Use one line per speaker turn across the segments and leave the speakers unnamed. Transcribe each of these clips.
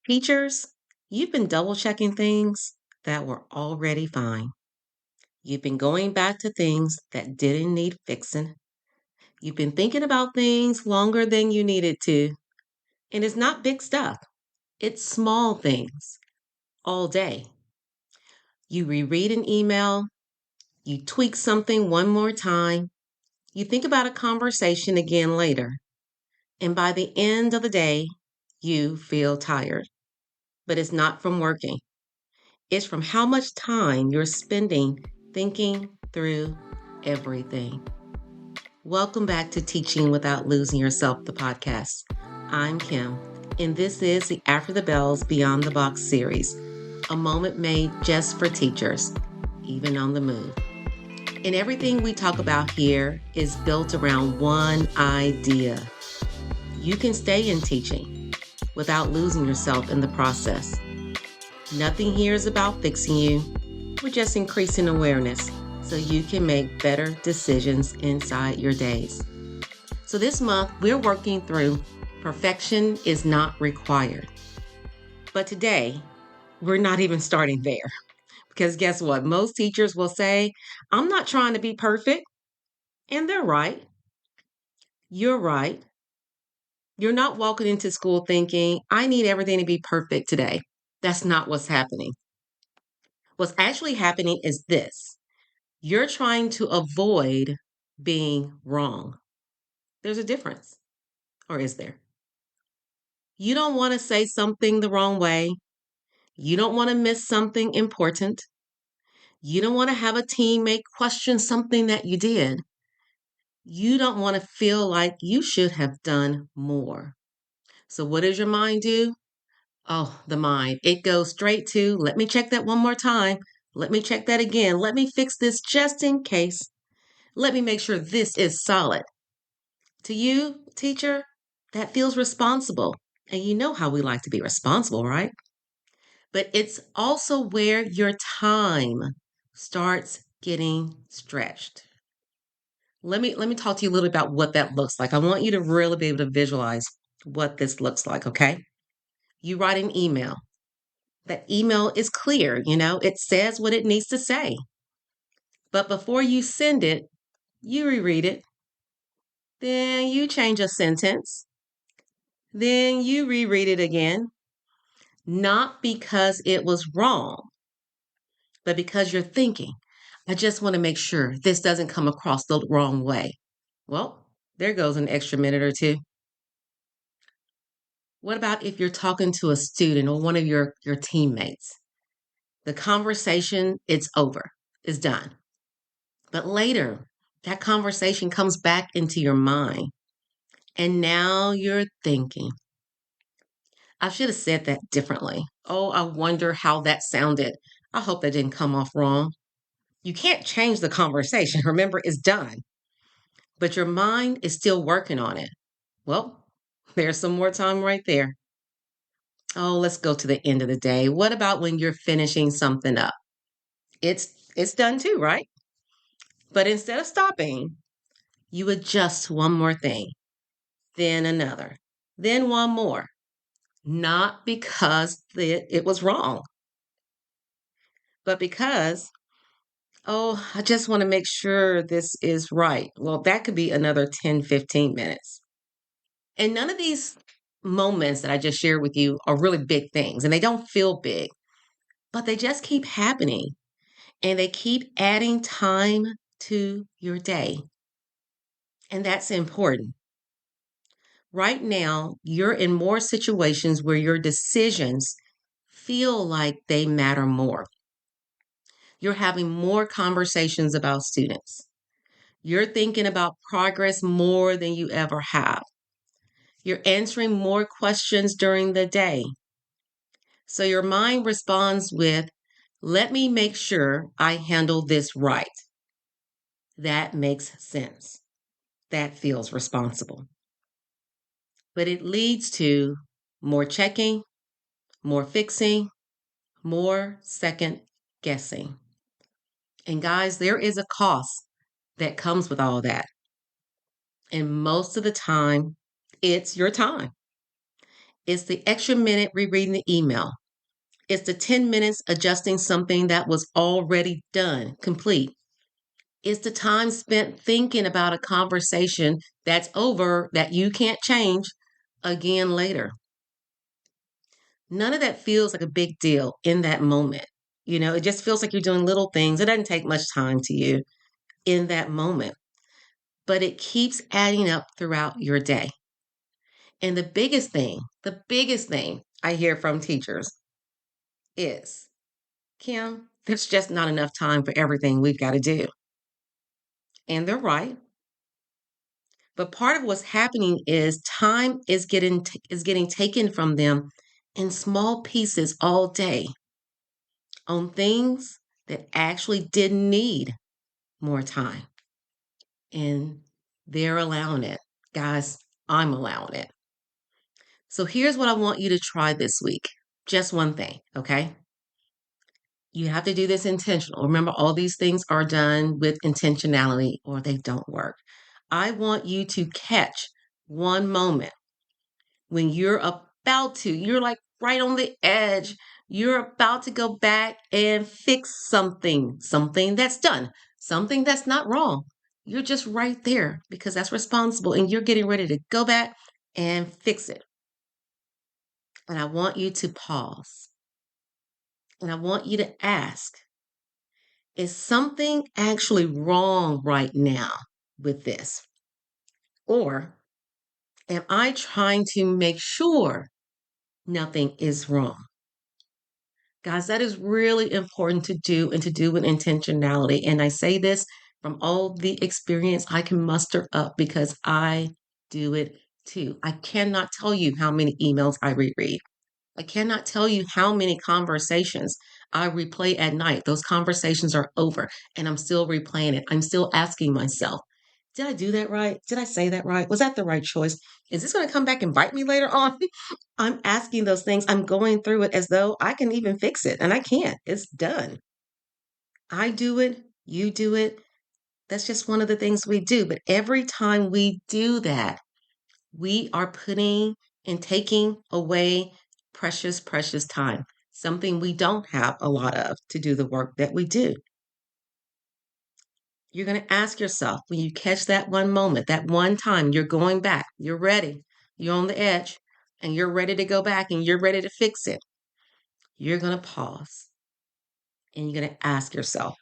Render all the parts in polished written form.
Teachers, you've been double checking things that were already fine. You've been going back to things that didn't need fixing. You've been thinking about things longer than you needed to. And it's not big stuff, it's small things all day. You reread an email, you tweak something one more time, you think about a conversation again later. And by the end of the day, you feel tired. But it's not from working. It's from how much time you're spending thinking through everything. Welcome back to Teaching Without Losing Yourself, the podcast. I'm Kim, and this is the After the Bells Beyond the Box series, a moment made just for teachers, even on the move. And everything we talk about here is built around one idea. You can stay in teaching without losing yourself in the process. Nothing here is about fixing you. We're just increasing awareness so you can make better decisions inside your days. So this month, we're working through perfection is not required. But today, we're not even starting there. Because guess what? Most teachers will say, I'm not trying to be perfect. And they're right. You're right. You're not walking into school thinking, I need everything to be perfect today. That's not what's happening. What's actually happening is this. You're trying to avoid being wrong. There's a difference, or is there? You don't want to say something the wrong way. You don't want to miss something important. You don't want to have a teammate question something that you did. You don't want to feel like you should have done more. So, what does your mind do? Oh, the mind. It goes straight to, let me check that one more time. Let me check that again. Let me fix this just in case. Let me make sure this is solid. To you, teacher, that feels responsible. And you know how we like to be responsible, right? But it's also where your time starts getting stretched. Let me talk to you a little about what that looks like. I want you to really be able to visualize what this looks like, okay? You write an email. That email is clear, it says what it needs to say. But before you send it, you reread it. Then you change a sentence. Then you reread it again. Not because it was wrong, but because you're thinking, I just want to make sure this doesn't come across the wrong way. Well, there goes an extra minute or two. What about if you're talking to a student or one of your teammates? The conversation, it's over, it's done. But later, that conversation comes back into your mind. And now you're thinking, I should have said that differently. Oh, I wonder how that sounded. I hope that didn't come off wrong. You can't change the conversation. Remember, it's done, but your mind is still working on it. Well, there's some more time right there. Oh, let's go to the end of the day. What about when you're finishing something up? It's done too, right? But instead of stopping, you adjust one more thing, then another, then one more. Not because it was wrong, but because, oh, I just want to make sure this is right. Well, that could be another 10, 15 minutes. And none of these moments that I just shared with you are really big things, and they don't feel big, but they just keep happening and they keep adding time to your day. And that's important. Right now, you're in more situations where your decisions feel like they matter more. You're having more conversations about students. You're thinking about progress more than you ever have. You're answering more questions during the day. So your mind responds with, let me make sure I handle this right. That makes sense. That feels responsible. But it leads to more checking, more fixing, more second guessing. And guys, there is a cost that comes with all that. And most of the time, it's your time. It's the extra minute rereading the email. It's the 10 minutes adjusting something that was already done, complete. It's the time spent thinking about a conversation that's over that you can't change again later. None of that feels like a big deal in that moment. It just feels like you're doing little things. It doesn't take much time to you in that moment, but it keeps adding up throughout your day. And the biggest thing I hear from teachers is, Kim, there's just not enough time for everything we've got to do. And they're right. But part of what's happening is time is getting taken from them in small pieces all day on things that actually didn't need more time. And they're allowing it. Guys, I'm allowing it. So here's what I want you to try this week. Just one thing, okay? You have to do this intentional. Remember, all these things are done with intentionality or they don't work. I want you to catch one moment when you're like right on the edge. You're about to go back and fix something that's done, something that's not wrong. You're just right there because that's responsible and you're getting ready to go back and fix it. And I want you to pause and I want you to ask, is something actually wrong right now with this? Or am I trying to make sure nothing is wrong? Guys, that is really important to do and to do with intentionality. And I say this from all the experience I can muster up because I do it too. I cannot tell you how many emails I reread. I cannot tell you how many conversations I replay at night. Those conversations are over and I'm still replaying it. I'm still asking myself, did I do that right? Did I say that right? Was that the right choice? Is this going to come back and bite me later on? I'm asking those things. I'm going through it as though I can even fix it, and I can't. It's done. I do it. You do it. That's just one of the things we do. But every time we do that, we are putting and taking away precious, precious time, something we don't have a lot of to do the work that we do. You're going to ask yourself when you catch that one moment, that one time you're going back, you're ready, you're on the edge, and you're ready to go back and you're ready to fix it. You're going to pause and you're going to ask yourself,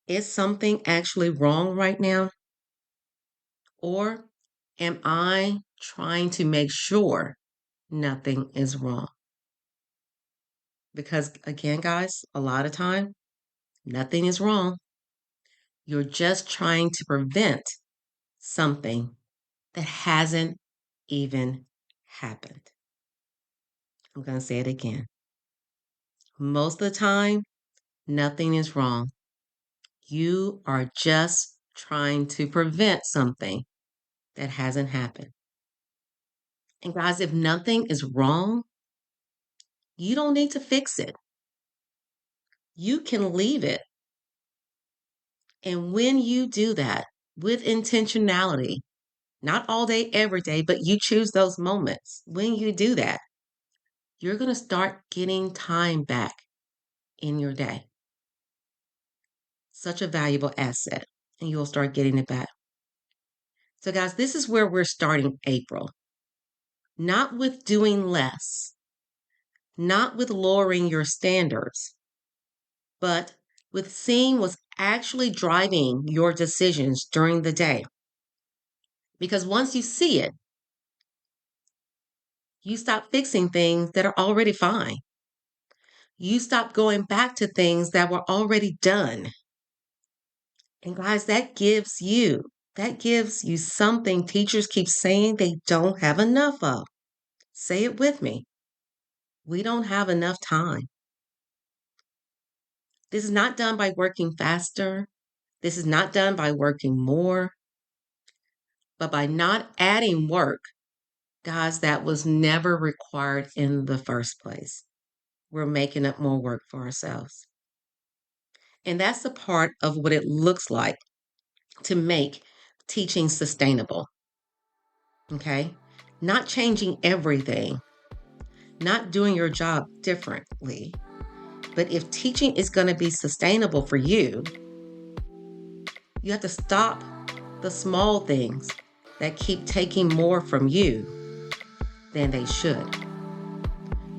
is something actually wrong right now? Or am I trying to make sure nothing is wrong? Because again, guys, a lot of time, nothing is wrong. You're just trying to prevent something that hasn't even happened. I'm going to say it again. Most of the time, nothing is wrong. You are just trying to prevent something that hasn't happened. And guys, if nothing is wrong, you don't need to fix it. You can leave it. And when you do that with intentionality, not all day, every day, but you choose those moments. When you do that, you're going to start getting time back in your day. Such a valuable asset, and you'll start getting it back. So, guys, this is where we're starting April. Not with doing less, not with lowering your standards, but with seeing what's actually driving your decisions during the day. Because once you see it, you stop fixing things that are already fine. You stop going back to things that were already done. And guys, that gives you something teachers keep saying they don't have enough of. Say it with me. We don't have enough time. This is not done by working faster. This is not done by working more, but by not adding work, guys, that was never required in the first place. We're making up more work for ourselves. And that's the part of what it looks like to make teaching sustainable. Okay. not changing everything, not doing your job differently. But if teaching is going to be sustainable for you, you have to stop the small things that keep taking more from you than they should.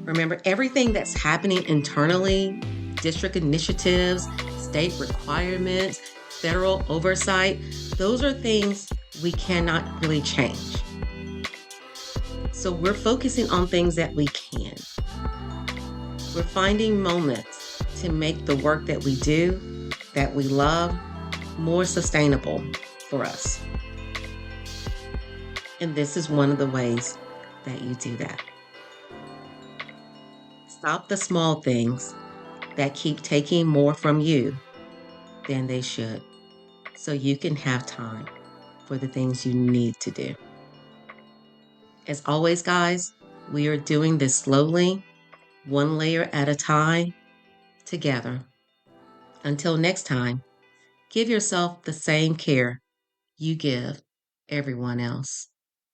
Remember, everything that's happening internally, district initiatives, state requirements, federal oversight, those are things we cannot really change. So we're focusing on things that we can. We're finding moments to make the work that we do, that we love, more sustainable for us. And this is one of the ways that you do that. Stop the small things that keep taking more from you than they should, so you can have time for the things you need to do. As always, guys, we are doing this slowly, one layer at a time, together. Until next time, give yourself the same care you give everyone else.